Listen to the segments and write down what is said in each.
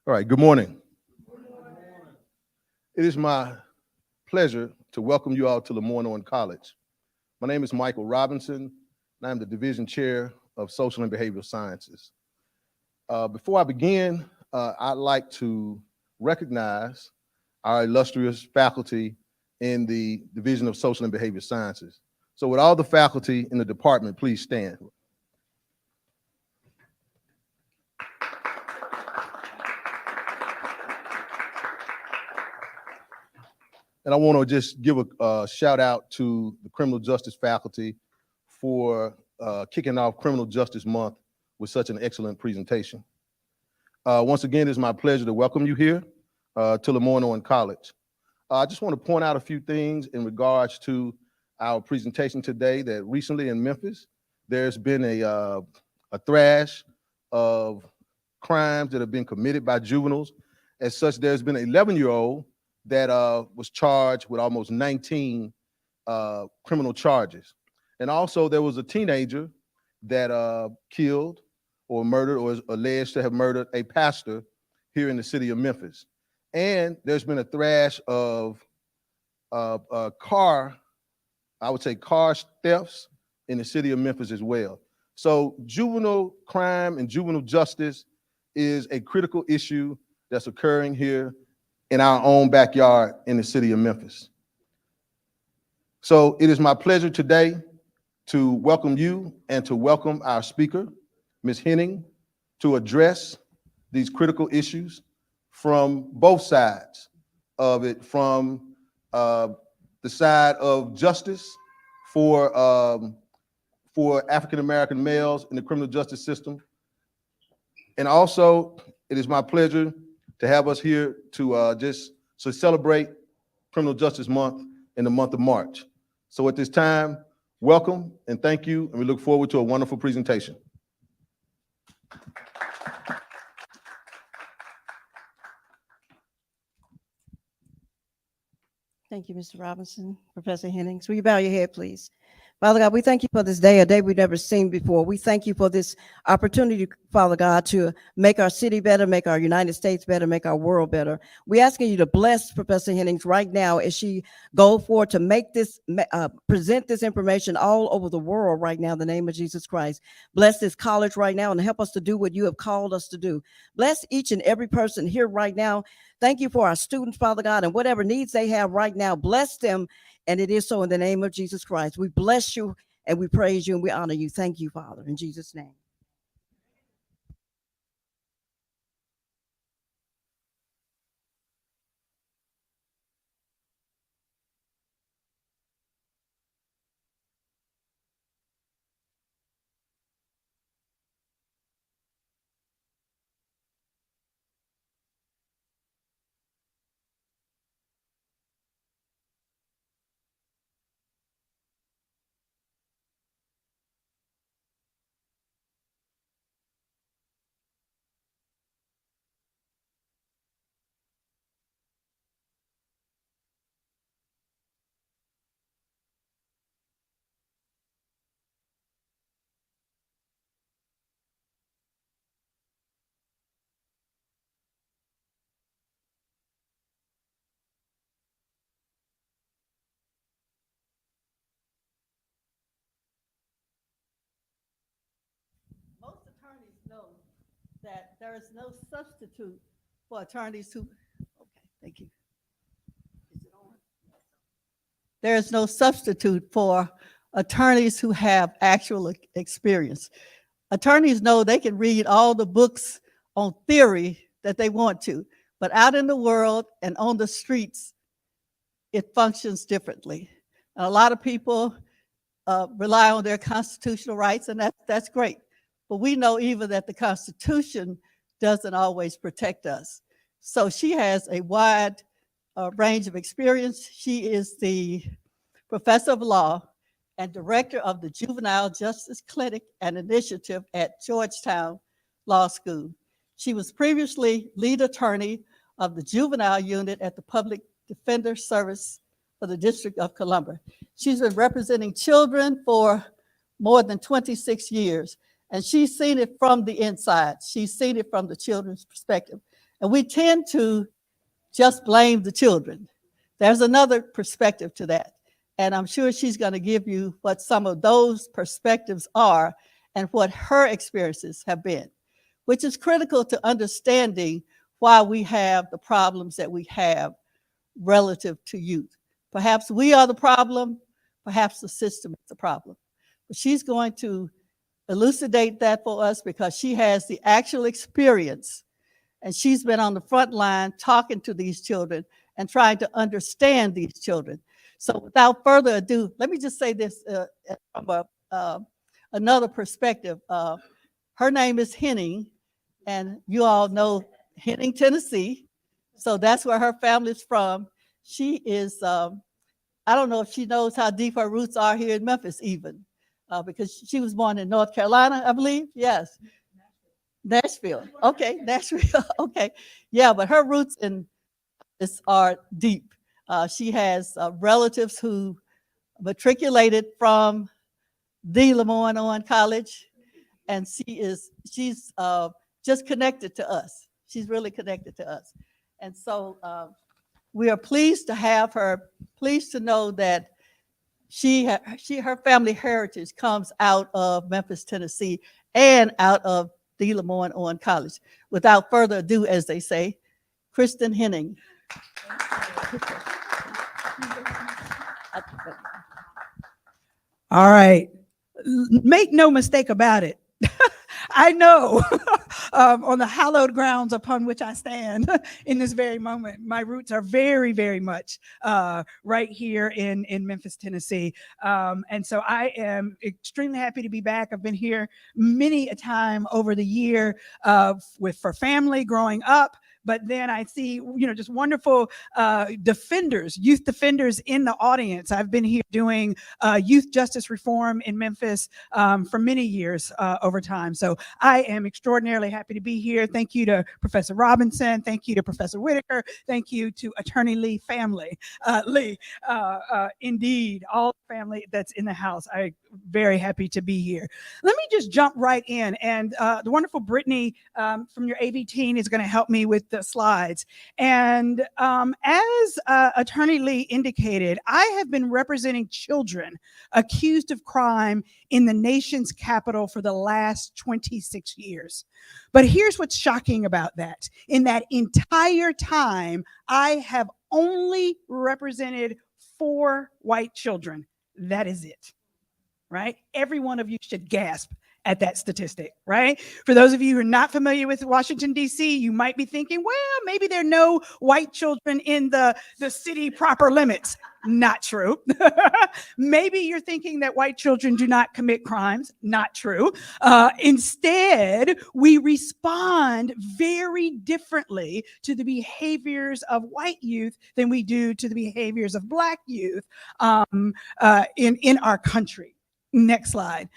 All right, good morning. It is my pleasure to welcome you all to LeMoyne-Owen College. My name is Michael Robinson, and I'm the Division Chair of Social and Behavioral Sciences. Before I begin, I'd like to recognize our illustrious faculty in the Division of Social and Behavioral Sciences. So with all the faculty in the department, please stand. And I want to just give a shout out to the criminal justice faculty for kicking off Criminal Justice Month with such an excellent presentation. Once again, it's my pleasure to welcome you here to LeMoyne-Owen College. I just want to point out a few things in regards to our presentation today, that recently in Memphis, there's been a thrash of crimes that have been committed by juveniles. As such, there's been an 11-year-old that was charged with almost 19 criminal charges. And also there was a teenager that killed or murdered or is alleged to have murdered a pastor here in the city of Memphis. And there's been a thrash of car thefts in the city of Memphis as well. So juvenile crime and juvenile justice is a critical issue that's occurring here in our own backyard in the city of Memphis. So it is my pleasure today to welcome you and to welcome our speaker, Ms. Henning, to address these critical issues from both sides of it, from the side of justice for African-American males in the criminal justice system. And also, it is my pleasure to have us here to celebrate Criminal Justice Month in the month of March. So at this time, welcome and thank you, and we look forward to a wonderful presentation. Thank you, Mr. Robinson. Professor Hennings, will you bow your head, please? Father God, we thank you for this day, a day we've never seen before. We thank you for this opportunity, Father God, to make our city better, make our United States better, make our world better. We're asking you to bless Professor Hennings right now as she goes forward to make this, present this information all over the world right now in the name of Jesus Christ. Bless this college right now and help us to do what you have called us to do. Bless each and every person here right now. Thank you for our students, Father God, and whatever needs they have right now, bless them. And it is so in the name of Jesus Christ. We bless you and we praise you and we honor you. Thank you, Father, in Jesus' name. Most attorneys know that there is no substitute for attorneys who, okay, thank you. Is it on? There is no substitute for attorneys who have actual experience. Attorneys know they can read all the books on theory that they want to, but out in the world and on the streets, it functions differently. And a lot of people rely on their constitutional rights, and that's great. But we know even that the Constitution doesn't always protect us. So she has a wide range of experience. She is the professor of law and director of the Juvenile Justice Clinic and Initiative at Georgetown Law School. She was previously lead attorney of the juvenile unit at the Public Defender Service for the District of Columbia. She's been representing children for more than 26 years, and she's seen it from the inside. She's seen it from the children's perspective. And we tend to just blame the children. There's another perspective to that. And I'm sure she's going to give you what some of those perspectives are and what her experiences have been, which is critical to understanding why we have the problems that we have relative to youth. Perhaps we are the problem, perhaps the system is the problem. But she's going to elucidate that for us because she has the actual experience, and she's been on the front line talking to these children and trying to understand these children. So without further ado, let me just say this from another perspective. Her name is Henning, and you all know Henning, Tennessee. So that's where her family's from. She is, I don't know if she knows how deep her roots are here in Memphis even, because she was born in North Carolina, I believe. Yes. Nashville. Okay, Nashville. Okay. Yeah, but her roots in this are deep. She has relatives who matriculated from the LeMoyne-Owen College, and she's just connected to us. She's really connected to us. And so we are pleased to have her, pleased to know that her family heritage comes out of Memphis, Tennessee, and out of the LeMoyne-Owen College. Without further ado, as they say, Kristen Henning. All right. Make no mistake about it. I know on the hallowed grounds upon which I stand in this very moment, my roots are very, very much right here in Memphis, Tennessee. And so I am extremely happy to be back. I've been here many a time over the year for family growing up. But then I see, just wonderful defenders, youth defenders in the audience. I've been here doing youth justice reform in Memphis for many years over time. So I am extraordinarily happy to be here. Thank you to Professor Robinson. Thank you to Professor Whitaker. Thank you to Attorney Lee family. Indeed, all the family that's in the house. I'm very happy to be here. Let me just jump right in. And the wonderful Brittany from your AV team is going to help me with the slides. And as Attorney Lee indicated, I have been representing children accused of crime in the nation's capital for the last 26 years. But here's what's shocking about that. In that entire time, I have only represented 4 white children. That is it, right? Every one of you should gasp at that statistic, right? For those of you who are not familiar with Washington, D.C., you might be thinking, well, maybe there are no white children in the city proper limits. Not true. Maybe you're thinking that white children do not commit crimes. Not true. Instead, we respond very differently to the behaviors of white youth than we do to the behaviors of Black youth in our country. Next slide.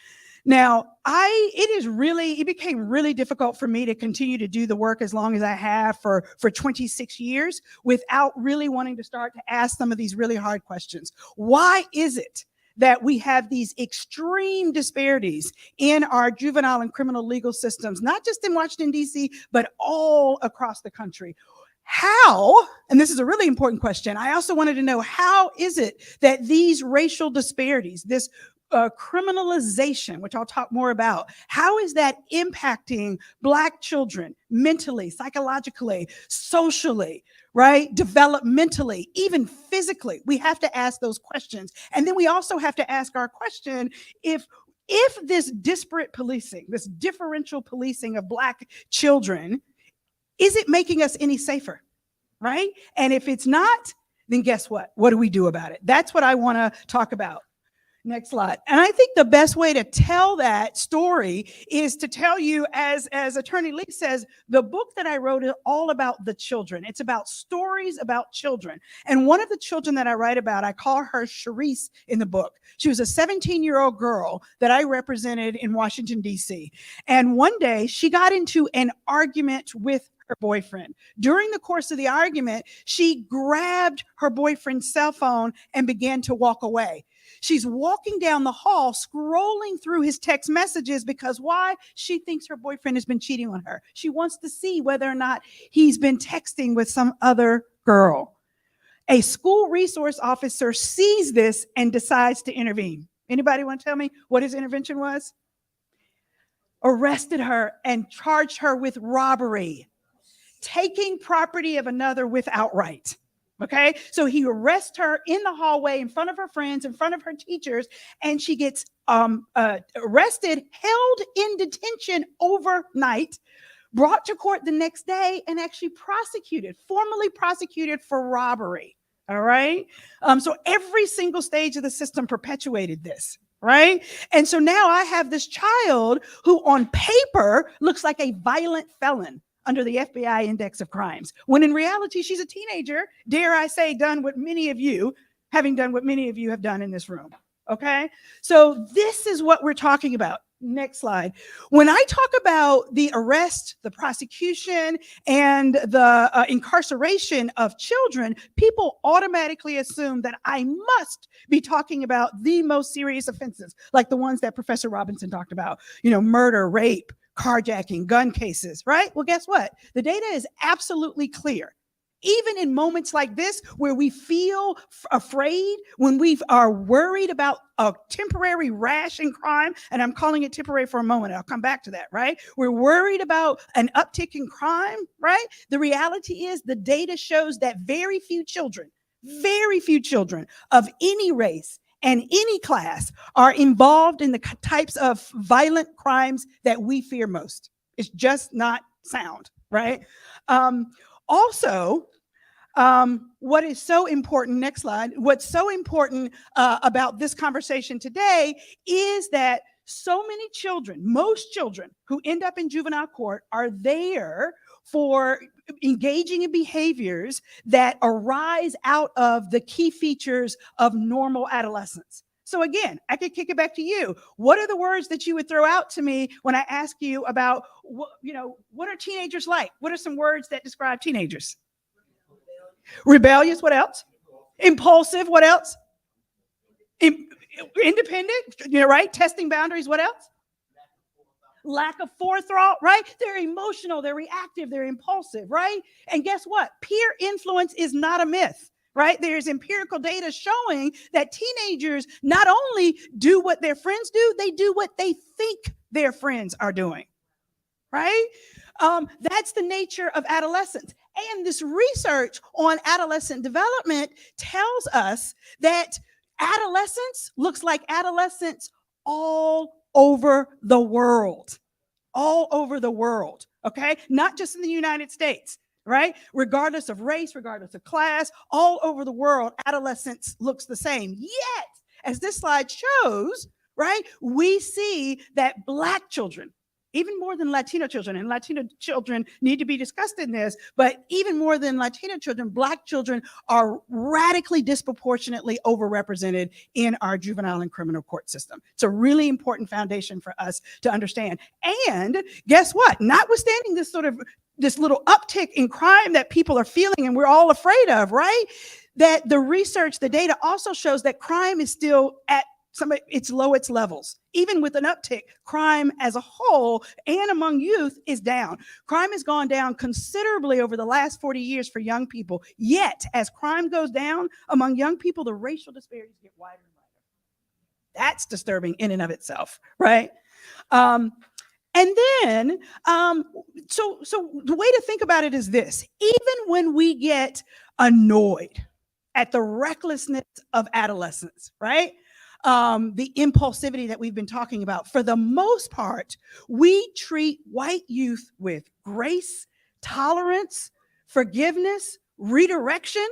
Now, it became really difficult for me to continue to do the work as long as I have for 26 years without really wanting to start to ask some of these really hard questions. Why is it that we have these extreme disparities in our juvenile and criminal legal systems, not just in Washington, D.C., but all across the country? How, and this is a really important question, I also wanted to know, how is it that these racial disparities, this criminalization, which I'll talk more about. How is that impacting Black children mentally, psychologically, socially, right? Developmentally, even physically? We have to ask those questions. And then we also have to ask our question, if this disparate policing, this differential policing of Black children, is it making us any safer, right? And if it's not, then guess what? What do we do about it? That's what I want to talk about. Next slide. And I think the best way to tell that story is to tell you, as Attorney Lee says, the book that I wrote is all about the children. It's about stories about children. And one of the children that I write about, I call her Sharice in the book. She was a 17-year-old girl that I represented in Washington, D.C. And one day she got into an argument with her boyfriend. During the course of the argument, she grabbed her boyfriend's cell phone and began to walk away. She's walking down the hall, scrolling through his text messages because why? She thinks her boyfriend has been cheating on her. She wants to see whether or not he's been texting with some other girl. A school resource officer sees this and decides to intervene. Anybody want to tell me what his intervention was? Arrested her and charged her with robbery, taking property of another without right. Okay, so he arrests her in the hallway in front of her friends, in front of her teachers, and she gets arrested, held in detention overnight, brought to court the next day, and actually formally prosecuted for robbery. All right, so every single stage of the system perpetuated this. Right. And so now I have this child who on paper looks like a violent felon under the FBI index of crimes, when in reality, she's a teenager, dare I say, having done what many of you have done in this room. Okay. So this is what we're talking about. Next slide. When I talk about the arrest, the prosecution, and the incarceration of children, people automatically assume that I must be talking about the most serious offenses, like the ones that Professor Robinson talked about, murder, rape, carjacking, gun cases, right? Well, guess what? The data is absolutely clear. Even in moments like this, where we feel afraid, when we are worried about a temporary rash in crime, and I'm calling it temporary for a moment, I'll come back to that, right? We're worried about an uptick in crime, right? The reality is the data shows that very few children of any race and any class are involved in the types of violent crimes that we fear most. It's just not sound, right? Also, what is so important, next slide, what's so important about this conversation today is that so many children, most children who end up in juvenile court are there for engaging in behaviors that arise out of the key features of normal adolescence. So again, I could kick it back to you. What are the words that you would throw out to me when I ask you about, what are teenagers like? What are some words that describe teenagers? Rebellious, what else? Impulsive, what else? Independent, right? Testing boundaries, what else? Lack of forethought, right? They're emotional, they're reactive, they're impulsive, right? And guess what? Peer influence is not a myth, right? There's empirical data showing that teenagers not only do what their friends do, they do what they think their friends are doing, right? That's the nature of adolescence. And this research on adolescent development tells us that adolescence looks like adolescence all over the world, okay? Not just in the United States, right? Regardless of race, regardless of class, all over the world, adolescence looks the same. Yet, as this slide shows, right, we see that Black children, even more than Latino children, and Latino children need to be discussed in this, but even more than Latino children, Black children are radically disproportionately overrepresented in our juvenile and criminal court system. It's a really important foundation for us to understand. And guess what? Notwithstanding this little uptick in crime that people are feeling and we're all afraid of, right? That the research, the data also shows that crime is still at its lowest levels. Even with an uptick, crime as a whole and among youth is down. Crime has gone down considerably over the last 40 years for young people. Yet, as crime goes down among young people, the racial disparities get wider and wider. That's disturbing in and of itself, right? And then, so the way to think about it is this: even when we get annoyed at the recklessness of adolescence, right? The impulsivity that we've been talking about, for the most part, we treat white youth with grace, tolerance, forgiveness, redirection,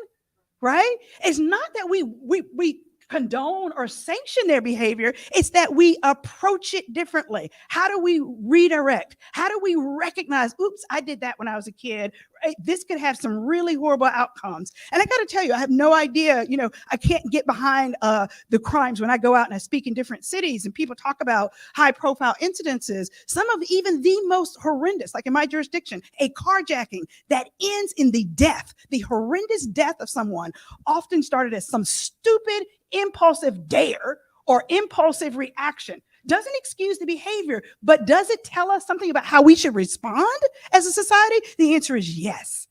right? It's not that we condone or sanction their behavior. It's that we approach it differently. How do we redirect? How do we recognize, oops, I did that when I was a kid. Right? This could have some really horrible outcomes. And I got to tell you, I have no idea, I can't get behind the crimes when I go out and I speak in different cities and people talk about high profile incidences, some of even the most horrendous, like in my jurisdiction, a carjacking that ends in the death, the horrendous death of someone, often started as some stupid impulsive dare or impulsive reaction. Doesn't excuse the behavior, but does it tell us something about how we should respond as a society? The answer is yes,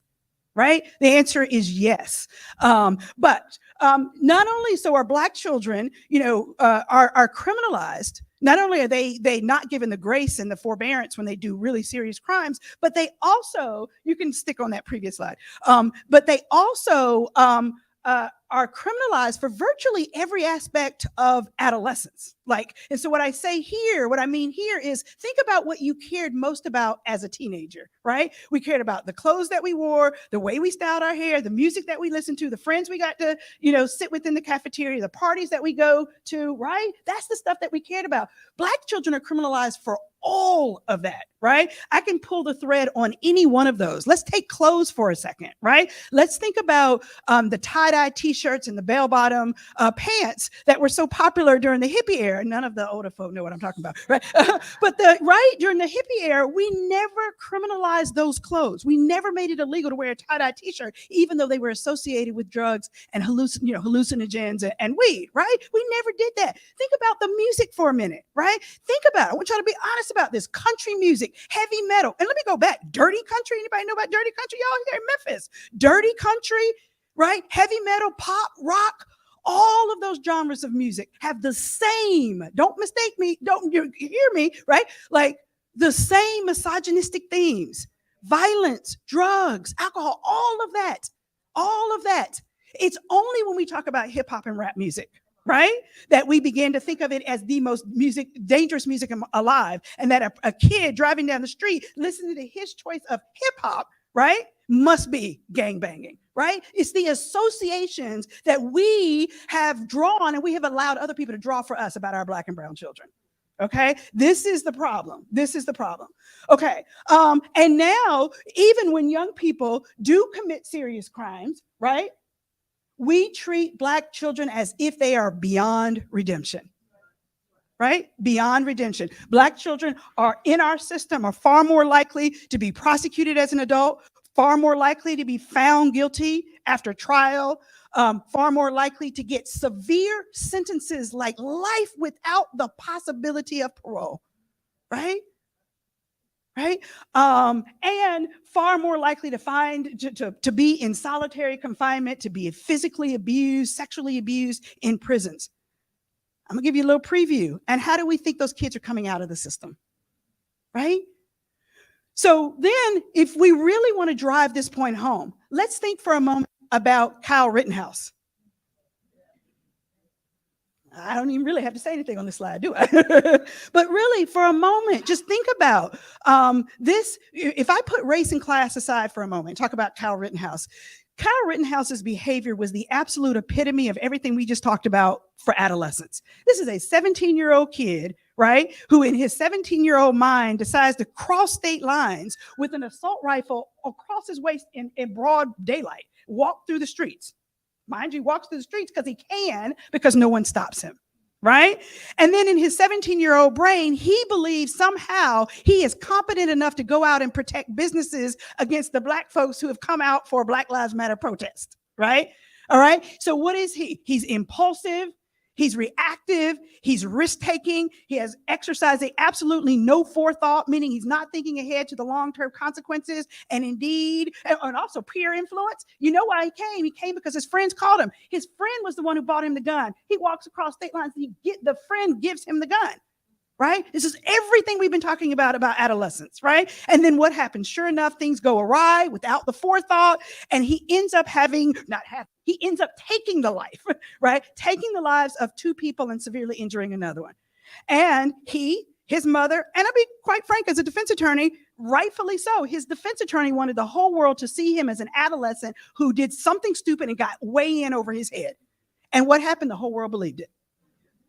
right? The answer is yes. But not only so are Black children, are criminalized. Not only are they not given the grace and the forbearance when they do really serious crimes, but they also, you can stick on that previous slide, but they also are criminalized for virtually every aspect of adolescence. And so what I mean here is, think about what you cared most about as a teenager, right? We cared about the clothes that we wore, the way we styled our hair, the music that we listened to, the friends we got to, sit with in the cafeteria, the parties that we go to, right? That's the stuff that we cared about. Black children are criminalized for all of that, right? I can pull the thread on any one of those. Let's take clothes for a second, right? Let's think about the tie-dye t-shirts and the bell-bottom pants that were so popular during the hippie era. None of the older folk know what I'm talking about, right? But during the hippie era, we never criminalized those clothes. We never made it illegal to wear a tie-dye t-shirt, even though they were associated with drugs and hallucinogens and weed, right? We never did that. Think about the music for a minute, right? Think about it. I want y'all to be honest about this. Country music, heavy metal. And let me go back. Dirty country. Anybody know about dirty country? Y'all here in Memphis. Dirty country, right? Heavy metal, pop, rock. All of those genres of music have the same, don't mistake me, don't you hear me, right? Like the same misogynistic themes, violence, drugs, alcohol, all of that. It's only when we talk about hip hop and rap music, right, that we begin to think of it as the most dangerous music alive, and that a kid driving down the street listening to his choice of hip hop, right, must be gangbanging, right? It's the associations that we have drawn and we have allowed other people to draw for us about our Black and brown children. Okay, this is the problem. Okay, and now even when young people do commit serious crimes, right, we treat Black children as if they are beyond redemption, right? Beyond redemption. Black children are in our system are far more likely to be prosecuted as an adult, far more likely to be found guilty after trial, far more likely to get severe sentences like life without the possibility of parole, right? Right? And far more likely to be in solitary confinement, to be physically abused, sexually abused in prisons. I'm gonna give you a little preview. And how do we think those kids are coming out of the system? Right? So then, if we really want to drive this point home, let's think for a moment about Kyle Rittenhouse. I don't even really have to say anything on this slide, do I? But really, for a moment, just think about this. If I put race and class aside for a moment, talk about Kyle Rittenhouse. Kyle Rittenhouse's behavior was the absolute epitome of everything we just talked about for adolescents. This is a 17-year-old kid, right, who in his 17-year-old mind decides to cross state lines with an assault rifle across his waist in broad daylight, walk through the streets. Mind you, walks through the streets because he can, because no one stops him, right? And then in his 17-year-old brain, he believes somehow he is competent enough to go out and protect businesses against the Black folks who have come out for Black Lives Matter protest, right? All right. So what is he? He's impulsive. He's reactive. He's risk-taking. He has exercising absolutely no forethought, meaning he's not thinking ahead to the long-term consequences. And indeed, and also peer influence. You know why he came? He came because his friends called him. His friend was the one who bought him the gun. He walks across state lines. The friend gives him the gun. Right? This is everything we've been talking about adolescence, right? And then what happens? Sure enough, things go awry without the forethought, and he ends up he ends up taking the life, right? Taking the lives of two people and severely injuring another one. And his mother, and I'll be quite frank, as a defense attorney, rightfully so, his defense attorney wanted the whole world to see him as an adolescent who did something stupid and got way in over his head. And what happened? The whole world believed it.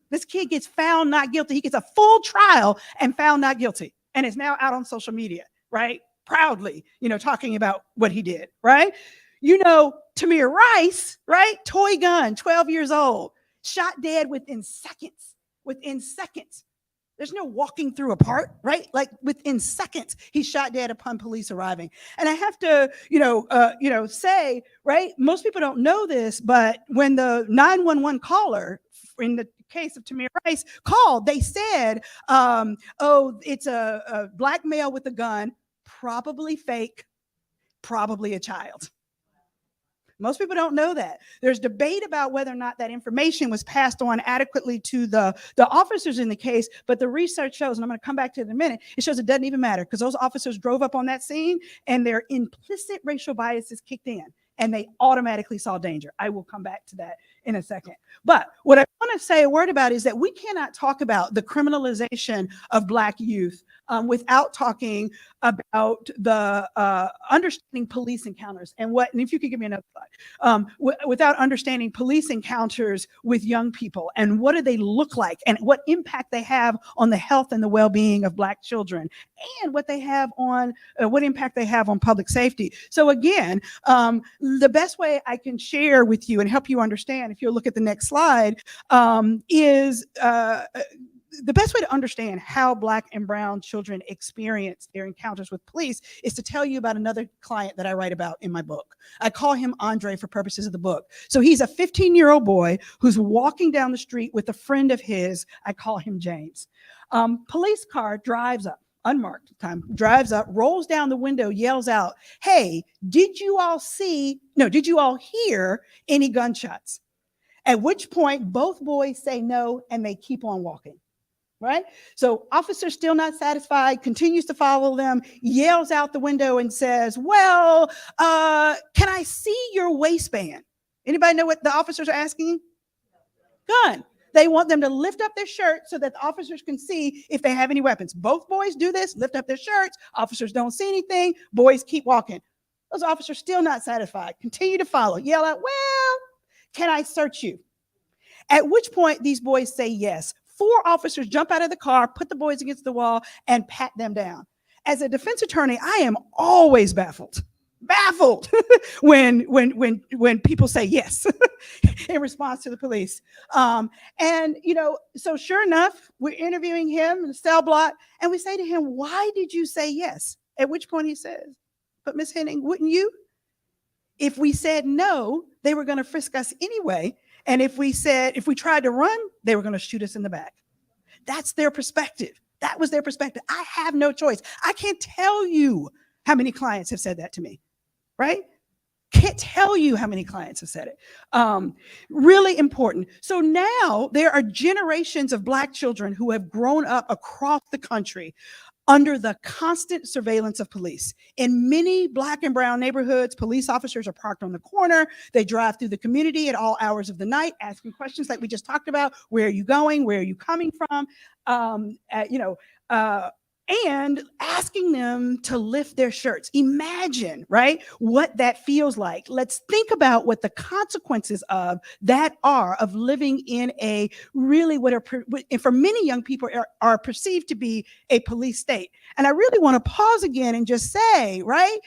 This kid gets found not guilty. He gets a full trial and found not guilty, and is now out on social media, right? Proudly, talking about what he did, right? Tamir Rice, right? Toy gun, 12 years old, shot dead within seconds. There's no walking through a park, right? Like within seconds, he's shot dead upon police arriving. And I have to, say, right? Most people don't know this, but when the 911 caller in the case of Tamir Rice called, they said, it's a black male with a gun, probably fake, probably a child. Most people don't know that. There's debate about whether or not that information was passed on adequately to the officers in the case, but the research shows, and I'm going to come back to it in a minute, it shows it doesn't even matter because those officers drove up on that scene and their implicit racial biases kicked in and they automatically saw danger. I will come back to that in a second. But what I want to say a word about is that we cannot talk about the criminalization of Black youth without talking about the understanding police encounters and if you could give me another slide, without understanding police encounters with young people and what do they look like and what impact they have on the health and the well-being of Black children and what impact they have on public safety. So again, the best way I can share with you and help you understand, if you'll look at the next slide, is the best way to understand how Black and brown children experience their encounters with police is to tell you about another client that I write about in my book. I call him Andre for purposes of the book. So he's a 15-year-old boy who's walking down the street with a friend of his. I call him James. Police car drives up. Unmarked time, drives up, rolls down the window, yells out, "Hey, did you all hear any gunshots?" At which point both boys say no and they keep on walking, right? So officer still not satisfied, continues to follow them, yells out the window and says, "Well, can I see your waistband?" Anybody know what the officers are asking? Gun. They want them to lift up their shirt so that the officers can see if they have any weapons. Both boys do this, lift up their shirts. Officers don't see anything. Boys keep walking. Those officers still not satisfied, continue to follow, yell out, "Well, can I search you?" At which point these boys say yes. 4 officers jump out of the car, put the boys against the wall and pat them down. As a defense attorney, I am always baffled when people say yes in response to the police. So sure enough, we're interviewing him in the cell block and we say to him, "Why did you say yes?" At which point he says, "But Miss Henning, wouldn't you? If we said no, they were going to frisk us anyway. And if we tried to run, they were going to shoot us in the back." That's their perspective. That was their perspective. I have no choice. I can't tell you how many clients have said that to me, right? Can't tell you how many clients have said it. Really important. So now there are generations of Black children who have grown up across the country under the constant surveillance of police. In many Black and brown neighborhoods, police officers are parked on the corner. They drive through the community at all hours of the night, asking questions like we just talked about. Where are you going? Where are you coming from? And asking them to lift their shirts. Imagine, right, what that feels like. Let's think about what the consequences of that are, of living in a really for many young people are perceived to be a police state. And I really want to pause again and just say, right,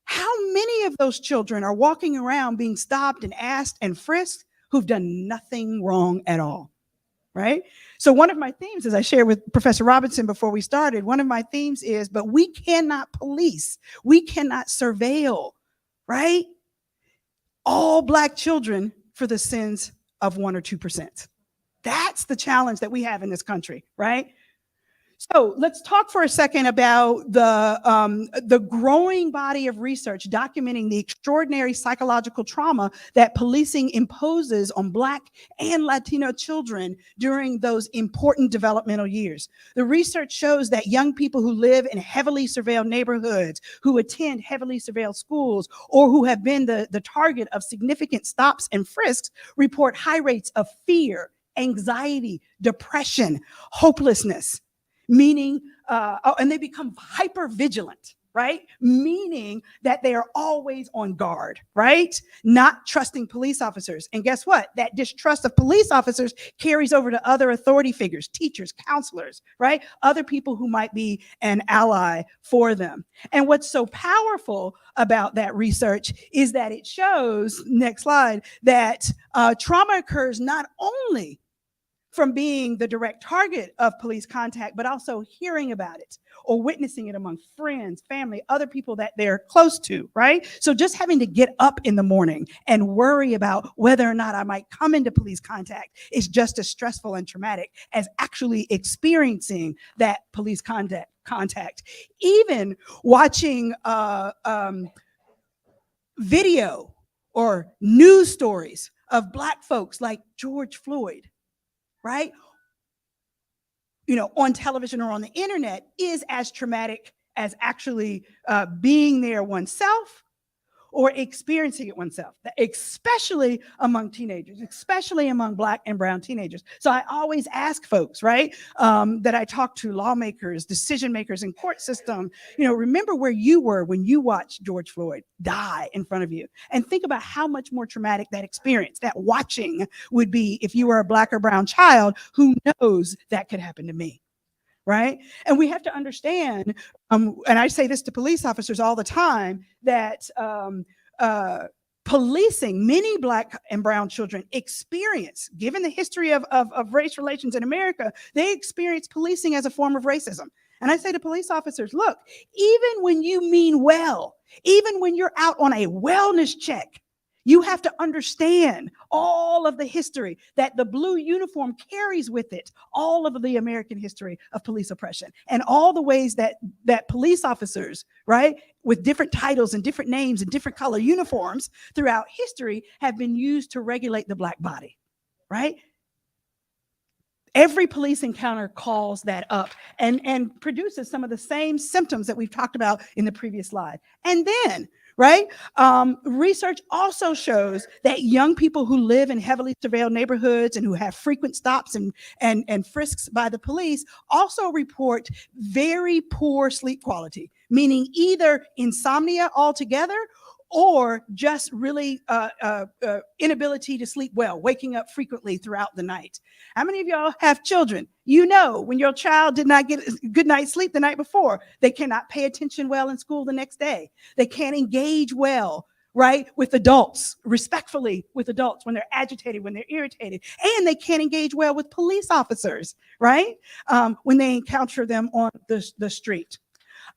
how many of those children are walking around being stopped and asked and frisked who've done nothing wrong at all? Right? So one of my themes, as I shared with Professor Robinson before we started, one of my themes is, but we cannot police, we cannot surveil, right, all Black children for the sins of 1 or 2%. That's the challenge that we have in this country, right? So let's talk for a second about the growing body of research documenting the extraordinary psychological trauma that policing imposes on Black and Latino children during those important developmental years. The research shows that young people who live in heavily surveilled neighborhoods, who attend heavily surveilled schools, or who have been the target of significant stops and frisks report high rates of fear, anxiety, depression, hopelessness. Meaning, and they become hyper vigilant, right? Meaning that they are always on guard, right? Not trusting police officers. And guess what? That distrust of police officers carries over to other authority figures, teachers, counselors, right? Other people who might be an ally for them. And what's so powerful about that research is that it shows, next slide, that trauma occurs not only from being the direct target of police contact, but also hearing about it or witnessing it among friends, family, other people that they're close to, right? So just having to get up in the morning and worry about whether or not I might come into police contact is just as stressful and traumatic as actually experiencing that police contact. Even watching video or news stories of Black folks like George Floyd, right? You know, on television or on the internet is as traumatic as actually being there oneself or experiencing it oneself, especially among teenagers, especially among Black and brown teenagers. So I always ask folks, right, that I talk to, lawmakers, decision makers in court system, you know, remember where you were when you watched George Floyd die in front of you, and think about how much more traumatic that experience, that watching would be if you were a Black or brown child who knows that could happen to me. Right? And we have to understand, and I say this to police officers all the time, that policing, many Black and brown children experience, given the history of race relations in America, they experience policing as a form of racism. And I say to police officers, look, even when you mean well, even when you're out on a wellness check, you have to understand all of the history that the blue uniform carries with it, all of the American history of police oppression, and all the ways that police officers, right, with different titles and different names and different color uniforms throughout history have been used to regulate the Black body, right? Every police encounter calls that up and produces some of the same symptoms that we've talked about in the previous slide. And then, right, research also shows that young people who live in heavily surveilled neighborhoods and who have frequent stops and frisks by the police also report very poor sleep quality, meaning either insomnia altogether or just really inability to sleep well, waking up frequently throughout the night. How many of y'all have children? You know, when your child did not get a good night's sleep the night before, they cannot pay attention well in school the next day. They can't engage well, right, with adults, respectfully with adults when they're agitated, when they're irritated, and they can't engage well with police officers, right, when they encounter them on the street.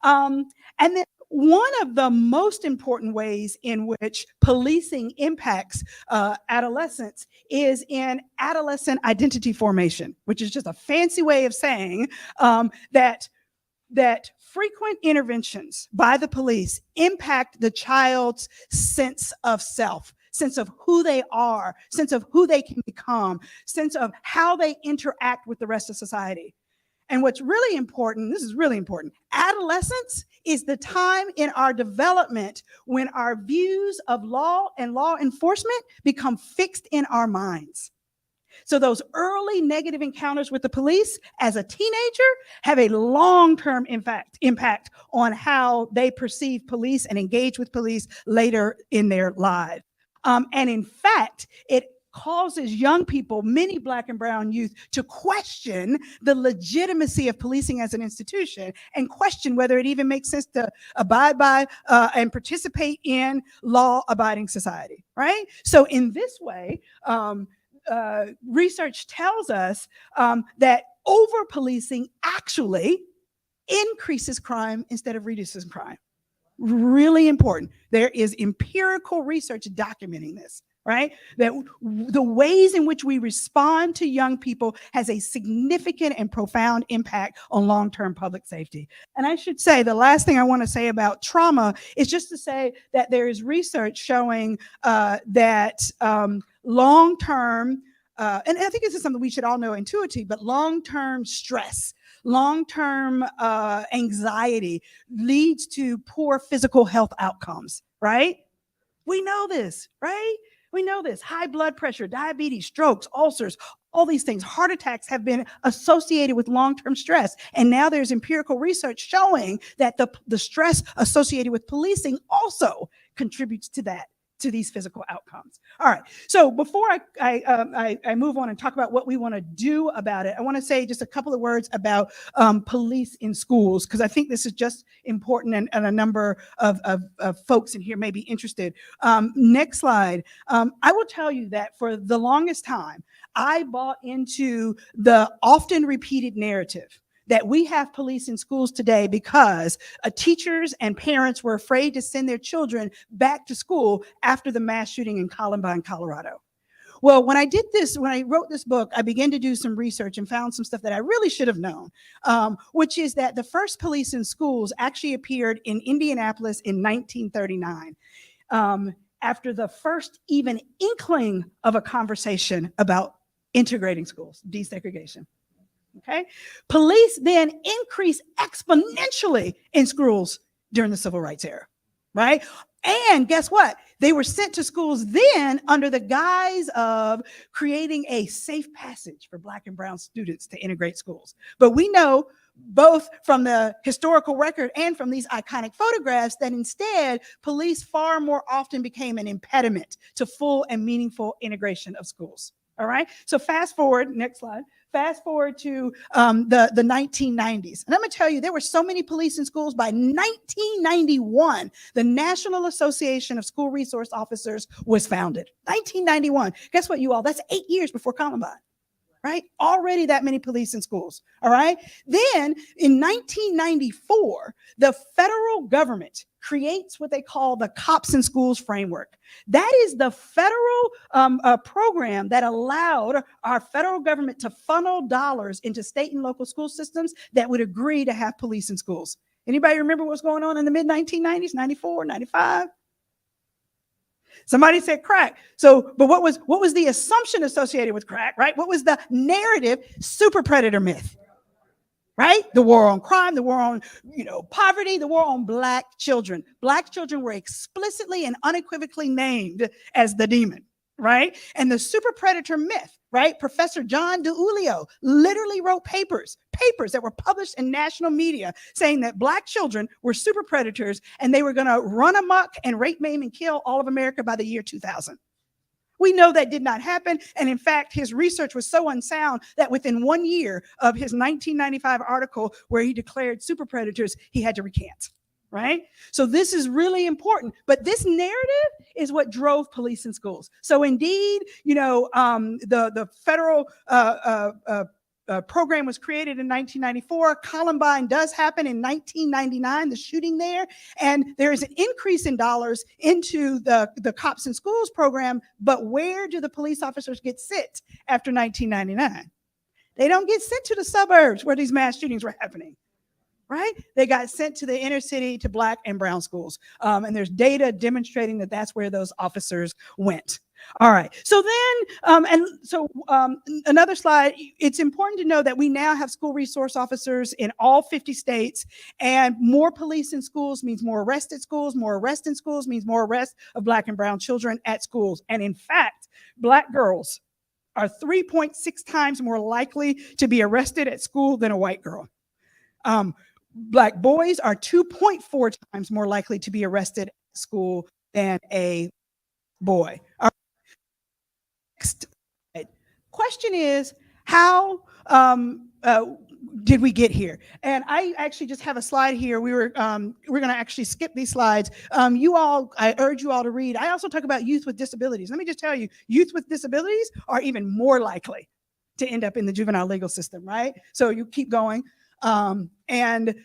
And then one of the most important ways in which policing impacts adolescents is in adolescent identity formation, which is just a fancy way of saying that frequent interventions by the police impact the child's sense of self, sense of who they are, sense of who they can become, sense of how they interact with the rest of society. And what's really important, this is really important, adolescence is the time in our development when our views of law and law enforcement become fixed in our minds. So those early negative encounters with the police as a teenager have a long-term impact on how they perceive police and engage with police later in their lives. And in fact, it causes young people, many Black and brown youth, to question the legitimacy of policing as an institution and question whether it even makes sense to abide by and participate in law-abiding society, right? So in this way, research tells us that over-policing actually increases crime instead of reduces crime. Really important. There is empirical research documenting this. right? That the ways in which we respond to young people has a significant and profound impact on long-term public safety. And I should say, the last thing I want to say about trauma is just to say that there is research showing that long-term, and I think this is something we should all know intuitively, but long-term stress, long-term anxiety leads to poor physical health outcomes, right? We know this, right? We know this. High blood pressure, diabetes, strokes, ulcers, all these things, heart attacks have been associated with long-term stress. And now there's empirical research showing that the stress associated with policing also contributes to that, to these physical outcomes. All right. So before I move on and talk about what we want to do about it, I want to say just a couple of words about police in schools, because I think this is just important, and a number of folks in here may be interested. Next slide. I will tell you that for the longest time, I bought into the often repeated narrative that we have police in schools today because teachers and parents were afraid to send their children back to school after the mass shooting in Columbine, Colorado. Well, when I wrote this book, I began to do some research and found some stuff that I really should have known, which is that the first police in schools actually appeared in Indianapolis in 1939, after the first even inkling of a conversation about integrating schools, desegregation. Okay. Police then increased exponentially in schools during the civil rights era, right? And guess what? They were sent to schools then under the guise of creating a safe passage for Black and brown students to integrate schools. But we know both from the historical record and from these iconic photographs that instead police far more often became an impediment to full and meaningful integration of schools. All right. So fast forward, next slide. Fast forward to the 1990s. And I'm going to tell you, there were so many police in schools. By 1991, the National Association of School Resource Officers was founded. 1991. Guess what, you all? That's 8 years before Columbine, right? Already that many police in schools. All right. Then in 1994, the federal government creates what they call the Cops in Schools framework. That is the federal program that allowed our federal government to funnel dollars into state and local school systems that would agree to have police in schools. Anybody remember what was going on in the mid 1990s, 94, 95? Somebody said crack. So, but what was the assumption associated with crack, right? What was the narrative? Super predator myth. Right? The war on crime, the war on, poverty, the war on Black children. Black children were explicitly and unequivocally named as the demon, right? And the super predator myth, right? Professor John DiIulio literally wrote papers that were published in national media saying that Black children were super predators and they were going to run amok and rape, maim, and kill all of America by the year 2000. We know that did not happen. And in fact, his research was so unsound that within 1 year of his 1995 article where he declared super predators, he had to recant, right? So this is really important. But this narrative is what drove police in schools. So indeed, the federal program was created in 1994. Columbine does happen in 1999, the shooting there. And there is an increase in dollars into the Cops in Schools program. But where do the police officers get sent after 1999? They don't get sent to the suburbs where these mass shootings were happening, right? They got sent to the inner city, to Black and brown schools. And there's data demonstrating that that's where those officers went. All right. So then, another slide, it's important to know that we now have school resource officers in all 50 states, and more police in schools means more arrest at schools. More arrest in schools means more arrest of Black and brown children at schools. And in fact, Black girls are 3.6 times more likely to be arrested at school than a white girl. Black boys are 2.4 times more likely to be arrested at school than a boy. Next question is, how did we get here? And I actually just have a slide here. We're going to actually skip these slides. I urge you all to read. I also talk about youth with disabilities. Let me just tell you, youth with disabilities are even more likely to end up in the juvenile legal system, right? So you keep going. And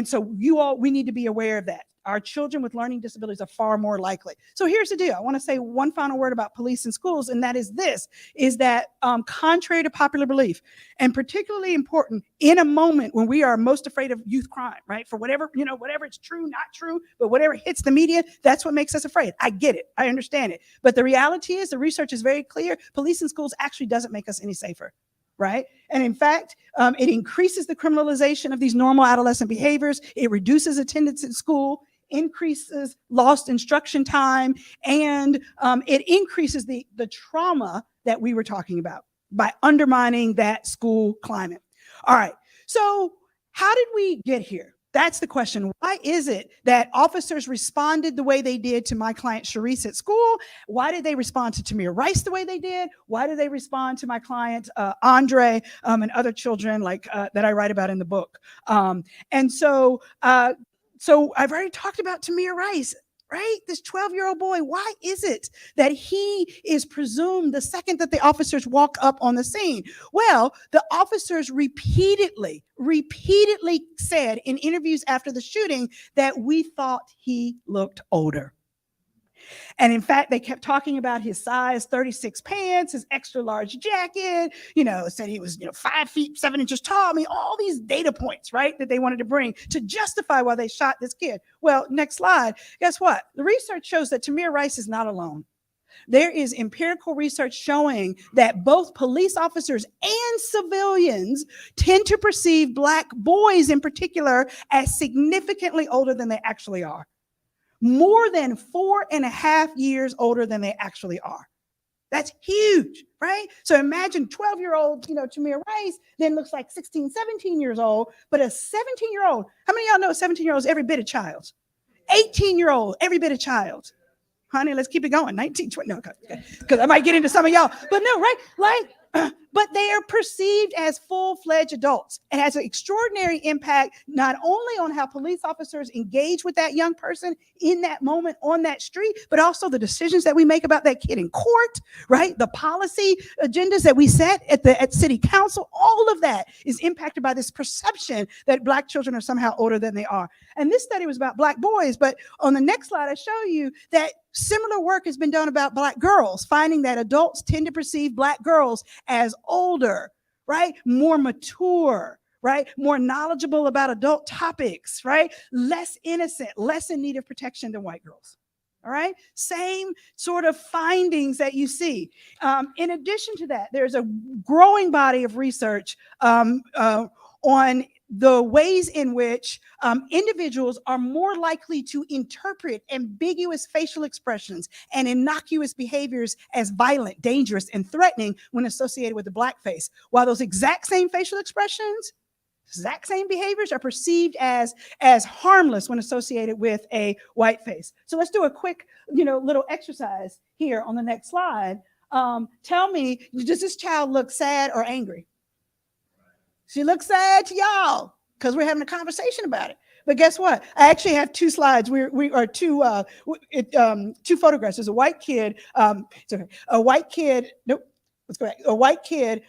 so we need to be aware of that. Our children with learning disabilities are far more likely. So here's the deal. I want to say one final word about police and schools, and that is this, is that contrary to popular belief, and particularly important in a moment when we are most afraid of youth crime, right? For whatever, whatever it's true, not true, but whatever hits the media, that's what makes us afraid. I get it. I understand it. But the reality is, the research is very clear. Police in schools actually doesn't make us any safer. Right? And in fact, it increases the criminalization of these normal adolescent behaviors. It reduces attendance at school, increases lost instruction time, and it increases the trauma that we were talking about by undermining that school climate. All right. So how did we get here? That's the question. Why is it that officers responded the way they did to my client Sharice at school? Why did they respond to Tamir Rice the way they did? Why did they respond to my client Andre and other children like that I write about in the book? So I've already talked about Tamir Rice. Right? This 12-year-old boy, why is it that he is presumed the second that the officers walk up on the scene? Well, the officers repeatedly said in interviews after the shooting that we thought he looked older. And in fact, they kept talking about his size 36 pants, his extra large jacket, said he was 5 feet 7 inches tall. I mean, all these data points, right, that they wanted to bring to justify why they shot this kid. Well, next slide. Guess what? The research shows that Tamir Rice is not alone. There is empirical research showing that both police officers and civilians tend to perceive Black boys in particular as significantly older than they actually are. More than 4.5 years older than they actually are. That's huge, right? So imagine 12-year-old, Tamir Rice then looks like 16, 17 years old, but a 17-year-old, how many of y'all know a 17-year-old is every bit a child? 18-year-old, every bit a child. Honey, let's keep it going. 19, 20, no, because I might get into some of y'all, but no, right? But they are perceived as full-fledged adults. It has an extraordinary impact, not only on how police officers engage with that young person in that moment on that street, but also the decisions that we make about that kid in court, right? The policy agendas that we set at city council, all of that is impacted by this perception that Black children are somehow older than they are. And this study was about Black boys, but on the next slide, I show you that similar work has been done about Black girls, finding that adults tend to perceive Black girls as older, right? More mature, right? More knowledgeable about adult topics, right? Less innocent, less in need of protection than white girls. All right. Same sort of findings that you see. In addition to that, there's a growing body of research on the ways in which individuals are more likely to interpret ambiguous facial expressions and innocuous behaviors as violent, dangerous, and threatening when associated with the Blackface, while those exact same facial expressions, exact same behaviors are perceived as harmless when associated with a white face. So let's do a quick, little exercise here on the next slide. Tell me, does this child look sad or angry? She looks sad to y'all because we're having a conversation about it. But guess what? I actually have two slides. We are two photographs. There's a white kid. A white kid. Nope. Let's go back. A white kid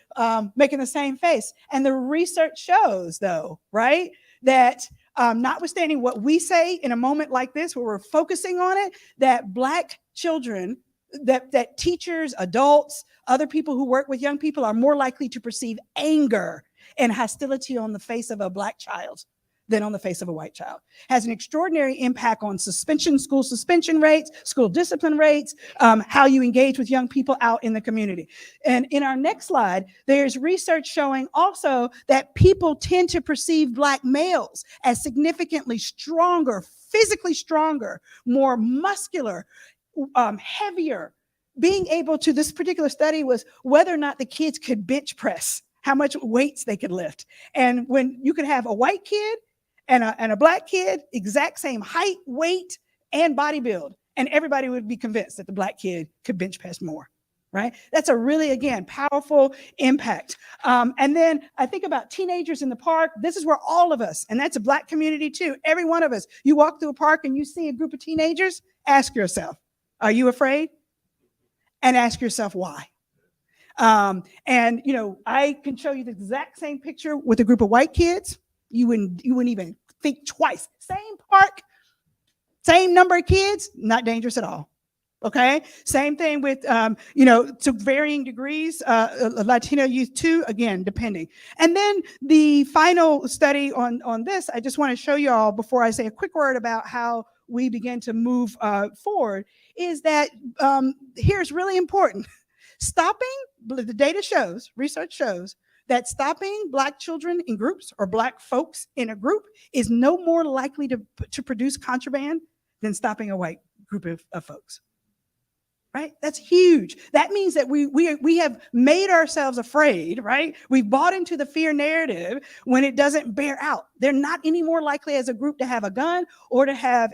making the same face. And the research shows, though, right, that notwithstanding what we say in a moment like this, where we're focusing on it, that Black children, that teachers, adults, other people who work with young people are more likely to perceive anger and hostility on the face of a Black child than on the face of a white child. Has an extraordinary impact on school suspension rates, school discipline rates, how you engage with young people out in the community. And in our next slide, there's research showing also that people tend to perceive Black males as significantly stronger, physically stronger, more muscular, heavier. Being able to, this particular study was whether or not the kids could bench press, how much weights they could lift. And when you could have a white kid and a Black kid, exact same height, weight, and body build, and everybody would be convinced that the Black kid could bench press more, right? That's a really, again, powerful impact. And then I think about teenagers in the park. This is where all of us, and that's a Black community too, every one of us, you walk through a park and you see a group of teenagers, ask yourself, are you afraid? And ask yourself why. I can show you the exact same picture with a group of white kids. You wouldn't even think twice. Same park, Same number of kids, not dangerous at all. Okay. Same thing with, to varying degrees, Latino youth too, again, depending. And then the final study on this, I just want to show you all before I say a quick word about how we begin to move forward, is that here's really important. Stopping, the data shows, research shows that stopping Black children in groups or Black folks in a group is no more likely to produce contraband than stopping a white group of folks. Right? That's huge. That means that we have made ourselves afraid, right? We've bought into the fear narrative when it doesn't bear out. They're not any more likely as a group to have a gun or to have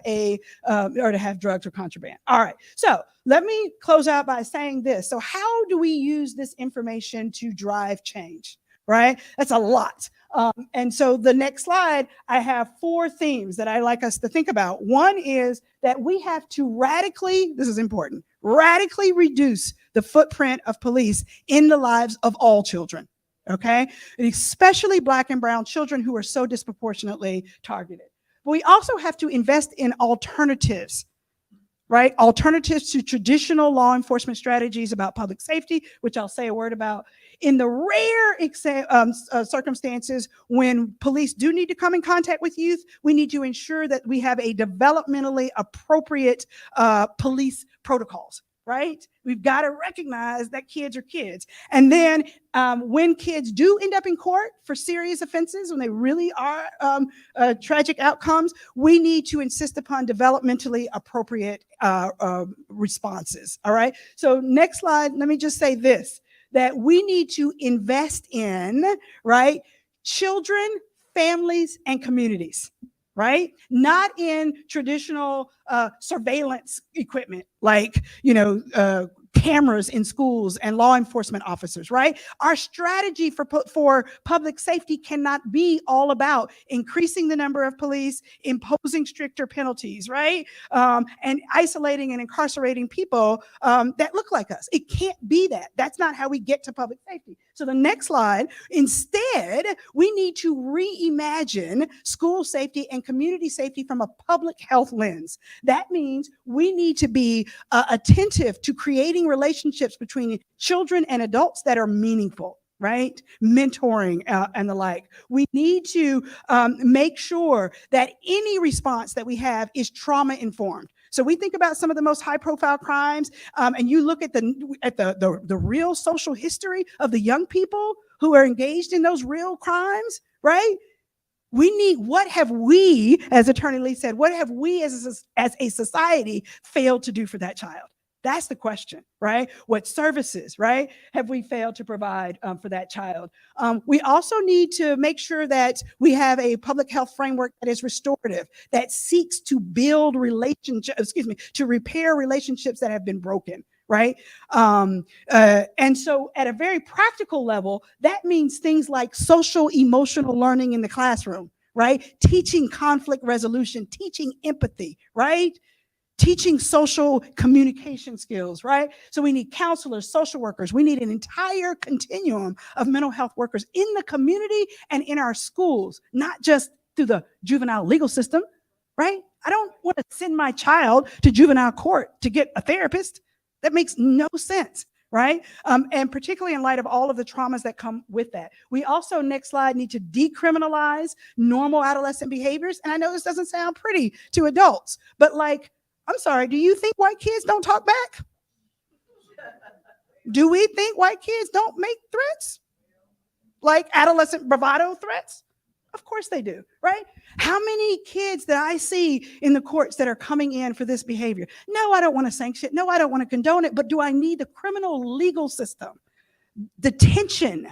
drugs or contraband. All right. So let me close out by saying this. So how do we use this information to drive change? Right? That's a lot. And so the next slide, I have 4 themes that I like us to think about. One is that we have to radically, this is important, radically reduce the footprint of police in the lives of all children, okay? And especially Black and brown children who are so disproportionately targeted. But we also have to invest in alternatives, right? Alternatives to traditional law enforcement strategies about public safety, which I'll say a word about. In the rare circumstances when police do need to come in contact with youth, we need to ensure that we have a developmentally appropriate police protocols, right? We've got to recognize that kids are kids. And then when kids do end up in court for serious offenses, when they really are tragic outcomes, we need to insist upon developmentally appropriate responses, all right? So next slide, let me just say this, that we need to invest in, right, children, families, and communities, right? Not in traditional surveillance equipment like, cameras in schools and law enforcement officers, right? Our strategy for public safety cannot be all about increasing the number of police, imposing stricter penalties, right? And isolating and incarcerating people that look like us. It can't be that. That's not how we get to public safety. So the next slide, instead, we need to reimagine school safety and community safety from a public health lens. That means we need to be attentive to creating relationships between children and adults that are meaningful, right? Mentoring and the like. We need to make sure that any response that we have is trauma informed. So we think about some of the most high profile crimes and you look at the real social history of the young people who are engaged in those real crimes, right? We need, what have we, as Attorney Lee said, what have we as a society failed to do for that child? That's the question, right? What services, right, have we failed to provide for that child? We also need to make sure that we have a public health framework that is restorative, that seeks to build relationships, to repair relationships that have been broken, right? And so at a very practical level, that means things like social emotional learning in the classroom, right? Teaching conflict resolution, teaching empathy, right? Teaching social communication skills, right? So we need counselors, social workers. We need an entire continuum of mental health workers in the community and in our schools, not just through the juvenile legal system, right? I don't want to send my child to juvenile court to get a therapist. That makes no sense, right? And particularly in light of all of the traumas that come with that. We also, next slide, need to decriminalize normal adolescent behaviors. And I know this doesn't sound pretty to adults, but like, I'm sorry, do you think white kids don't talk back? Do we think white kids don't make threats? Like adolescent bravado threats? Of course they do, right? How many kids that I see in the courts that are coming in for this behavior? No, I don't want to sanction it. No, I don't want to condone it. But do I need the criminal legal system, detention,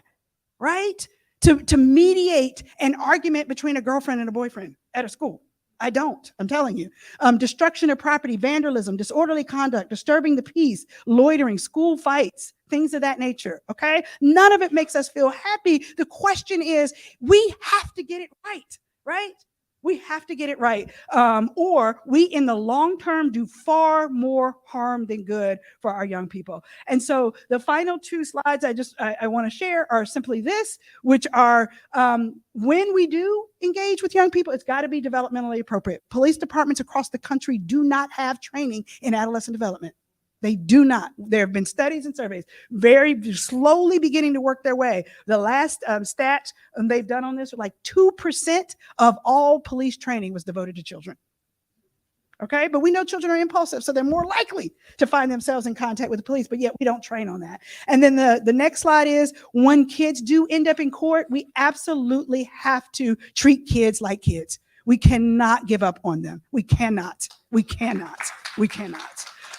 right? To mediate an argument between a girlfriend and a boyfriend at a school? I don't, I'm telling you. Destruction of property, vandalism, disorderly conduct, disturbing the peace, loitering, school fights, things of that nature, okay? None of it makes us feel happy. The question is, we have to get it right, right? We have to get it right. Or we, in the long term, do far more harm than good for our young people. And so the final two slides I want to share are simply this, which are when we do engage with young people, it's got to be developmentally appropriate. Police departments across the country do not have training in adolescent development. They do not. There have been studies and surveys very slowly beginning to work their way. The last stats they've done on this are like 2% of all police training was devoted to children. Okay, but we know children are impulsive, so they're more likely to find themselves in contact with the police, but yet we don't train on that. And then the next slide is when kids do end up in court, we absolutely have to treat kids like kids. We cannot give up on them. We cannot.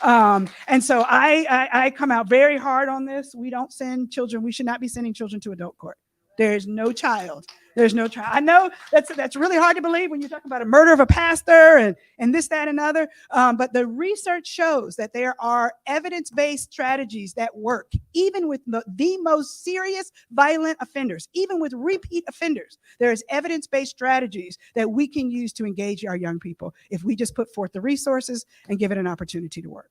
And so I come out very hard on this. We don't send children. We should not be sending children to adult court. There's no child. I know that's really hard to believe when you talk about a murder of a pastor and this, that, and other. But the research shows that there are evidence-based strategies that work, even with the most serious violent offenders, even with repeat offenders. There is evidence-based strategies that we can use to engage our young people if we just put forth the resources and give it an opportunity to work.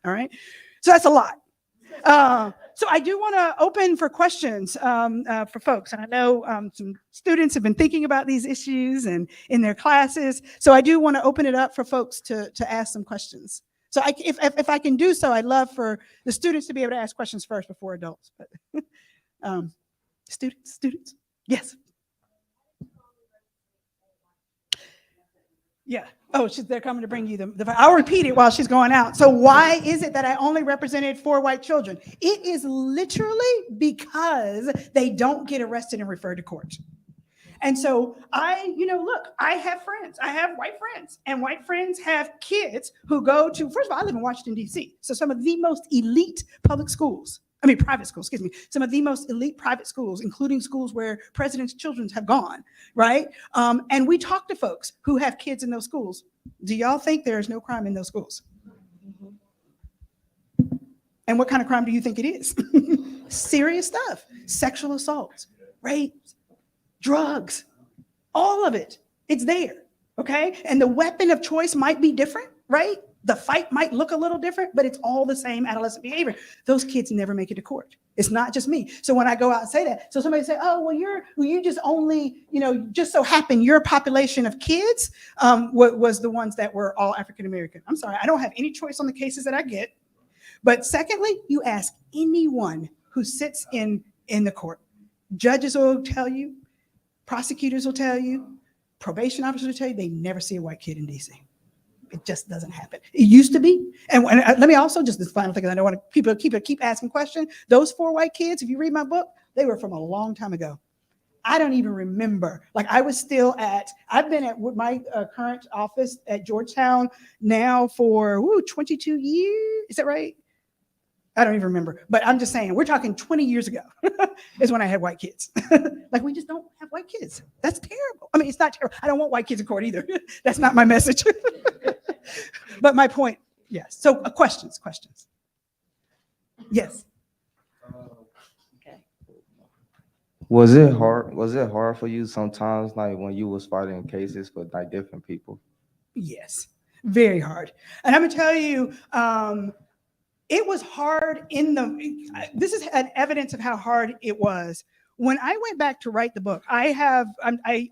All right. So that's a lot. So I do want to open for questions for folks. And I know some students have been thinking about these issues and in their classes. So I do want to open it up for folks to ask some questions. So if I can do so, I'd love for the students to be able to ask questions first before adults. But students, yes. Yeah. Oh, they're coming to bring you the. I'll repeat it while she's going out. So why is it that I only represented 4 white children? It is literally because they don't get arrested and referred to court. And so look, I have friends. I have white friends, and white friends have kids who go to, first of all, I live in Washington, D.C. So some of the most elite private schools, some of the most elite private schools, including schools where presidents' children have gone, right? And we talk to folks who have kids in those schools. Do y'all think there is no crime in those schools? And what kind of crime do you think it is? Serious stuff, sexual assaults, rape, drugs, all of it. It's there, okay? And the weapon of choice might be different, right? The fight might look a little different, but it's all the same adolescent behavior. Those kids never make it to court. It's not just me. So when I go out and say that, so somebody say, oh, well, you just only, just so happen your population of kids was the ones that were all African-American. I'm sorry, I don't have any choice on the cases that I get. But secondly, you ask anyone who sits in the court. Judges will tell you, prosecutors will tell you, probation officers will tell you, they never see a white kid in DC. It just doesn't happen. It used to be. And let me also just this final thing, because I don't want people to keep asking questions. Those 4 white kids, if you read my book, they were from a long time ago. I don't even remember. Like I've been at my current office at Georgetown now for 22 years. Is that right? I don't even remember, but I'm just saying, we're talking 20 years ago is when I had white kids. Like we just don't have white kids. That's terrible. I mean, it's not terrible. I don't want white kids in court either. That's not my message. But my point, yes. So questions. Yes. Okay. Was it hard for you sometimes, like when you was fighting cases for like different people? Yes, very hard. And I'm gonna tell you, it was hard this is an evidence of how hard it was. When I went back to write the book,